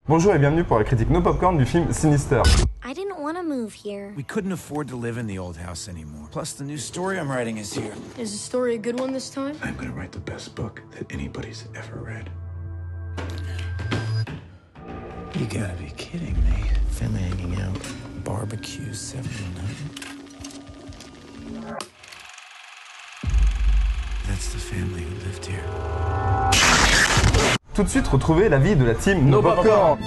Bonjour et bienvenue pour la critique No Popcorn du film Sinister. I didn't want to move here. We couldn't afford to live in the old house anymore. Plus, the new story I'm writing is here. Is the story a good one this time? I'm gonna write the best book that anybody's ever read. You gotta be kidding me. Family hanging out, barbecue 79. That's the family who lived here. Tout de suite, retrouvez la vie de la team No Popcorn.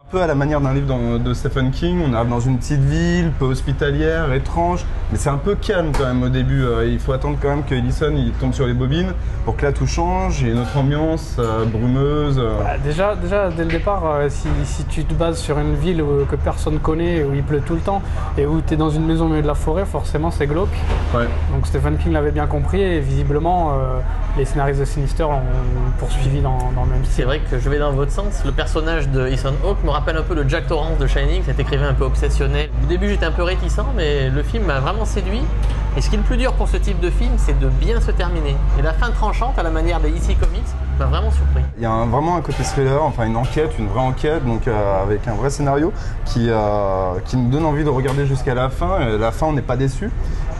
Un peu à la manière d'un livre de Stephen King, on arrive dans une petite ville, peu hospitalière, étrange, mais c'est un peu calme quand même au début. Il faut attendre quand même que Ellison il tombe sur les bobines pour que là tout change, il y a une autre ambiance brumeuse. Déjà, dès le départ, si tu te bases sur une ville que personne connaît, où il pleut tout le temps, et où tu es dans une maison au milieu de la forêt, forcément c'est glauque. Ouais. Donc Stephen King l'avait bien compris, et visiblement les scénaristes de Sinister l'ont poursuivi dans le même style. C'est vrai que je vais dans votre sens. Le personnage de Ethan Hawke me rappelle un peu le Jack Torrance de Shining, cet écrivain un peu obsessionnel. Au début j'étais un peu réticent, mais le film m'a vraiment séduit. Et ce qui est le plus dur pour ce type de film, c'est de bien se terminer. Et la fin tranchante, à la manière des DC Comics, m'a vraiment surpris. Il y a vraiment un côté thriller, enfin une enquête, une vraie enquête, donc avec un vrai scénario qui nous donne envie de regarder jusqu'à la fin. Et la fin, on n'est pas déçu.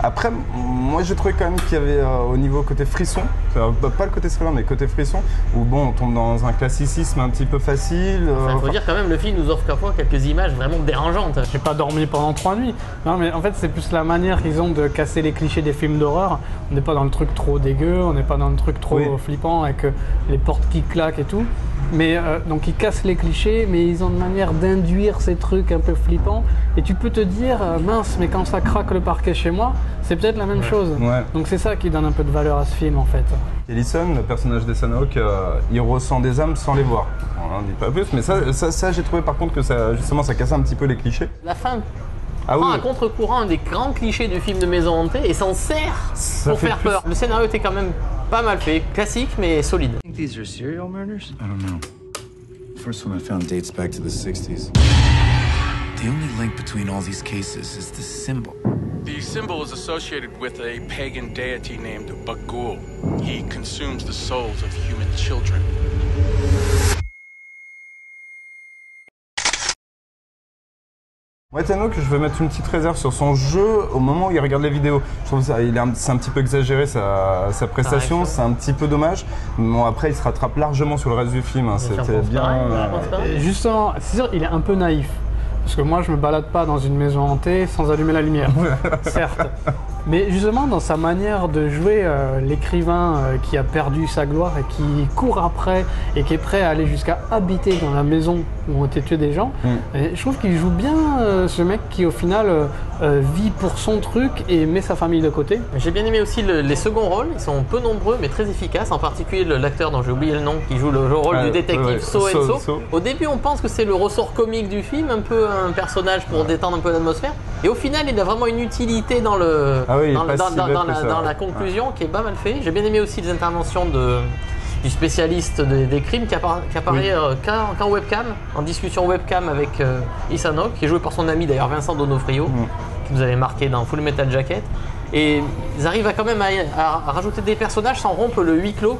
Après, moi j'ai trouvé quand même qu'il y avait au niveau côté frisson, pas le côté thriller mais le côté frisson, où bon on tombe dans un classicisme un petit peu facile. Il faut dire quand même, le film nous offre parfois quelques images vraiment dérangeantes. J'ai pas dormi pendant 3 nuits. Non mais en fait c'est plus la manière qu'ils ont de casser les clichés des films d'horreur. On n'est pas dans le truc trop dégueu, on n'est pas dans le truc trop flippant avec les portes qui claquent et tout. Mais donc ils cassent les clichés, mais ils ont une manière d'induire ces trucs un peu flippants. Et tu peux te dire, mince, mais quand ça craque le parquet chez moi, c'est peut-être la même chose. Ouais. Donc c'est ça qui donne un peu de valeur à ce film en fait. Ellison, le personnage d'Ethan Hawke, il ressent des âmes sans les voir. On n'en dit pas plus, mais ça j'ai trouvé par contre que ça, justement, ça cassait un petit peu les clichés. La fin prend à contre-courant un des grands clichés du film de maison hantée et s'en sert pour faire peur. Le scénario était quand même pas mal fait, classique mais solide. Think these are serial murders? I don't know. First one I found dates back to the 60s. The only link between all these cases is the symbol. The symbol is associated with a pagan deity named Bagul. He consumes the souls of human children. Moi, Ethan Hawke, je vais mettre une petite réserve sur son jeu au moment où il regarde les vidéos. Je trouve que c'est un petit peu exagéré sa prestation, c'est un petit peu dommage. Bon, après, il se rattrape largement sur le reste du film. Hein. C'était bien. Justement, c'est sûr, il est un peu naïf. Parce que moi, je me balade pas dans une maison hantée sans allumer la lumière, certes. Mais justement, dans sa manière de jouer l'écrivain qui a perdu sa gloire et qui court après et qui est prêt à aller jusqu'à habiter dans la maison où ont été tués des gens, et je trouve qu'il joue bien ce mec qui, au final, vit pour son truc et met sa famille de côté. J'ai bien aimé aussi les seconds rôles, ils sont peu nombreux mais très efficaces, en particulier l'acteur dont j'ai oublié le nom, qui joue le rôle du détective So. Au début, on pense que c'est le ressort comique du film, un peu un personnage pour détendre un peu l'atmosphère, et au final, il a vraiment une utilité dans la conclusion qui est pas mal fait. J'ai bien aimé aussi les interventions du spécialiste des crimes qui apparaît qu'en webcam, en discussion webcam avec Ethan Hawke, qui est joué par son ami d'ailleurs Vincent D'Onofrio, qui nous avait marqué dans Full Metal Jacket. Et ils arrivent quand même à rajouter des personnages sans rompre le huis clos.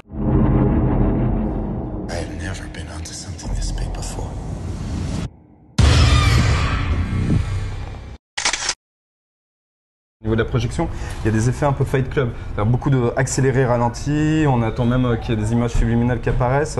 Au niveau de la projection, il y a des effets un peu Fight Club. Beaucoup de accéléré, ralenti, on attend même qu'il y ait des images subliminales qui apparaissent.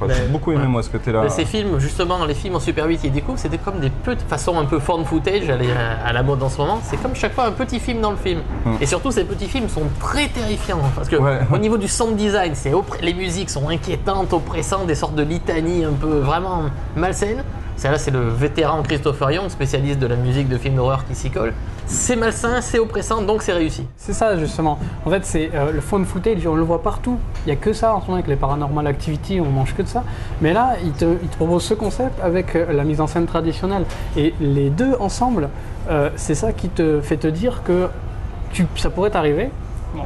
J'ai beaucoup aimé moi ce côté-là. Ces films, justement, les films en Super 8 et découvre, c'était comme des petites façons un peu found footage à la mode en ce moment. C'est comme chaque fois un petit film dans le film. Et surtout, ces petits films sont très terrifiants. Parce que au niveau du sound design, les musiques sont inquiétantes, oppressantes, des sortes de litanies un peu vraiment malsaines. Là, c'est le vétéran Christopher Young, spécialiste de la musique de films d'horreur qui s'y colle. C'est malsain, c'est oppressant, donc c'est réussi. C'est ça justement. En fait, c'est le found footage, on le voit partout. Il n'y a que ça en ce moment avec les Paranormal Activity, on mange que de ça. Mais là, il te propose ce concept avec la mise en scène traditionnelle. Et les deux ensemble, c'est ça qui te fait te dire que ça pourrait t'arriver. Bon.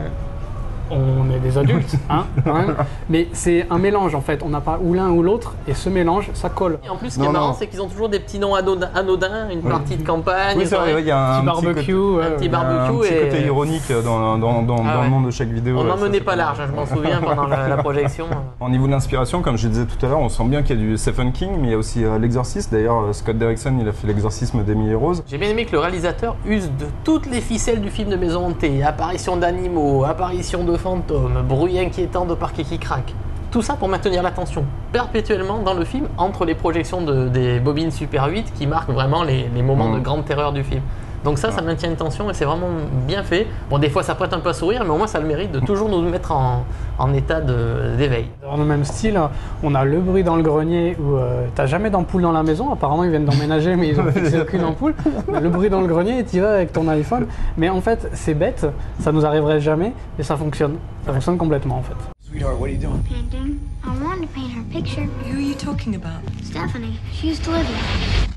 on est des adultes, hein, quand même. Mais c'est un mélange en fait, on n'a pas ou l'un ou l'autre, et ce mélange, ça colle. Et en plus, ce qui est marrant, c'est qu'ils ont toujours des petits noms anodins, une partie de campagne, Oui, c'est vrai, il y a un petit barbecue, un petit côté ironique dans le monde de chaque vidéo. On n'en menait pas large, hein, je m'en souviens pendant la projection. Au niveau de l'inspiration, comme je disais tout à l'heure, on sent bien qu'il y a du Stephen King, mais il y a aussi l'Exorciste. D'ailleurs, Scott Derrickson, il a fait l'exorcisme d'Emily Rose. J'ai bien aimé que le réalisateur use de toutes les ficelles du film de maison hantée, apparition d'animaux, apparition de fantômes, bruit inquiétant de parquet qui craque. Tout ça pour maintenir l'attention perpétuellement dans le film entre les projections des bobines Super 8 qui marquent vraiment les moments de grande terreur du film. Donc ça maintient une tension et c'est vraiment bien fait. Bon, des fois ça prête un peu à sourire, mais au moins ça a le mérite de toujours nous mettre en état d'éveil. Dans le même style, on a le bruit dans le grenier où t'as jamais d'ampoule dans la maison. Apparemment, ils viennent d'emménager, mais ils ont fixé aucune ampoule. Le bruit dans le grenier, tu y vas avec ton iPhone. Mais en fait, c'est bête, ça nous arriverait jamais, et ça fonctionne. Ça fonctionne complètement en fait. Sweetheart, what are you doing? Painting. I wanted to paint her picture. Who are you talking about? Stephanie. She used to live here.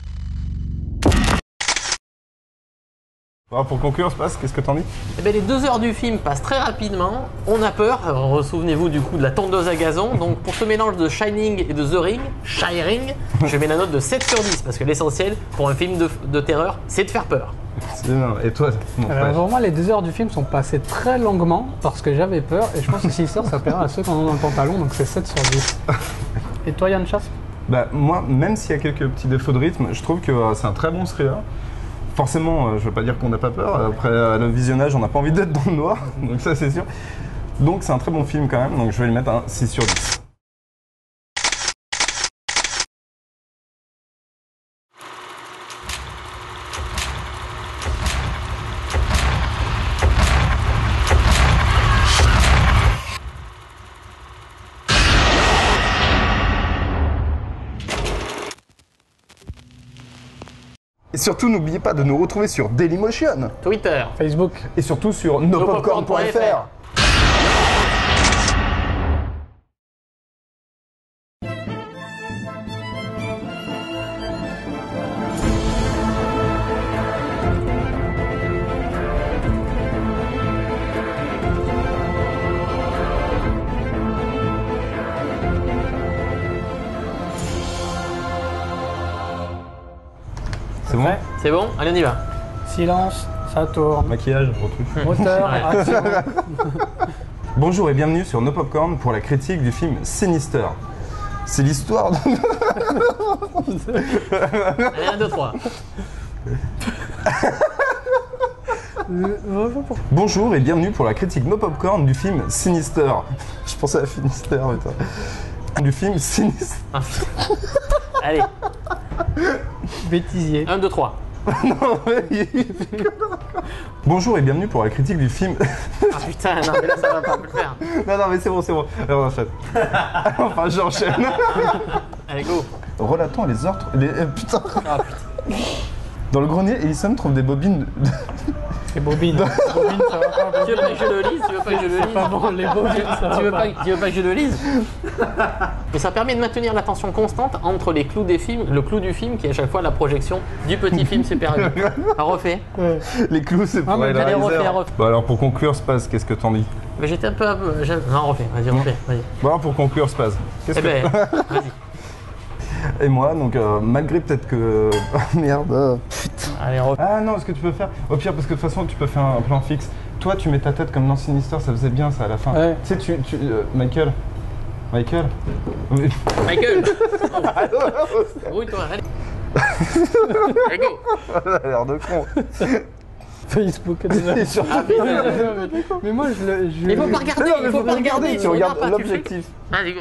Alors, pour conclure, Space, qu'est-ce que t'en dis? Eh bien, les 2 heures du film passent très rapidement. On a peur. Souvenez-vous du coup de la tondeuse à gazon. Donc pour ce mélange de Shining et de The Ring, je mets la note de 7 sur 10 parce que l'essentiel pour un film de terreur, c'est de faire peur. Et toi? Pour moi, les 2 heures du film sont passées très longuement parce que j'avais peur et je pense que 6 heures, ça plaira à ceux qui en ont dans le pantalon, donc c'est 7 sur 10. Et toi, Yann Chasp? Bah, moi, même s'il y a quelques petits défauts de rythme, je trouve que c'est un très bon thriller. Forcément, je veux pas dire qu'on n'a pas peur. Après le visionnage, on n'a pas envie d'être dans le noir, donc ça c'est sûr. Donc c'est un très bon film quand même, donc je vais lui mettre un 6 sur 10. Et surtout, n'oubliez pas de nous retrouver sur Dailymotion, Twitter, Facebook et surtout sur nopopcorn.fr. C'est bon? c'est bon? Allez, on y va. Silence, ça tourne. Maquillage, retrouve. Moteur, Ouais. action. Bonjour et bienvenue sur No Popcorn pour la critique du film Sinister. C'est l'histoire de... Allez, 1, 2, 3. Bonjour et bienvenue pour la critique No Popcorn du film Sinister. Je pensais à Finistère, putain. Du film Sinister. Allez, Bêtisier. 1, 2, 3. Bonjour et bienvenue pour la critique du film... Ah putain, non mais là ça va pas me le faire. Non, mais c'est bon. Alors on enchaîne. Enfin, j'enchaîne. Allez, go. Relatons les ordres... putain. Ah putain. Dans le grenier, Ellison trouve des bobines... Les bobines. Bobines, ça va pas. Tu veux pas que je le lise? Tu veux pas que je le lise? Pas bon, les bobines, ça Tu veux va pas que je le lise? Mais ça permet de maintenir la tension constante entre les clous des films, le clou du film qui est à chaque fois la projection du petit film Super 8. Refait. Les clous, c'est pour mais les allez, réalisateurs. refais. Bon, alors pour conclure, Spaz, qu'est-ce que t'en dis? Mais j'étais un peu... Non, refais, vas-y, refais. Vas-y. Bon, alors pour conclure, Spaz, qu'est-ce Eh que... ben, vas-y. Et moi, donc, malgré peut-être que... Merde. Allez, refais. Ah non, ce que tu peux faire, au pire, parce que de toute façon, tu peux faire un plan fixe. Toi, tu mets ta tête comme dans Sinister, ça faisait bien ça à la fin. Ouais. Tu sais, Michael. Oui. Michael. Rouille-toi, allez. Allez, go. Elle a l'air de con. Facebook déjà. Et surtout- Ah, putain. Mais moi, je Il faut pas regarder, Non, mais il faut pas regarder. tu regardes pas, tu fais- l'objectif. Vas-y, go.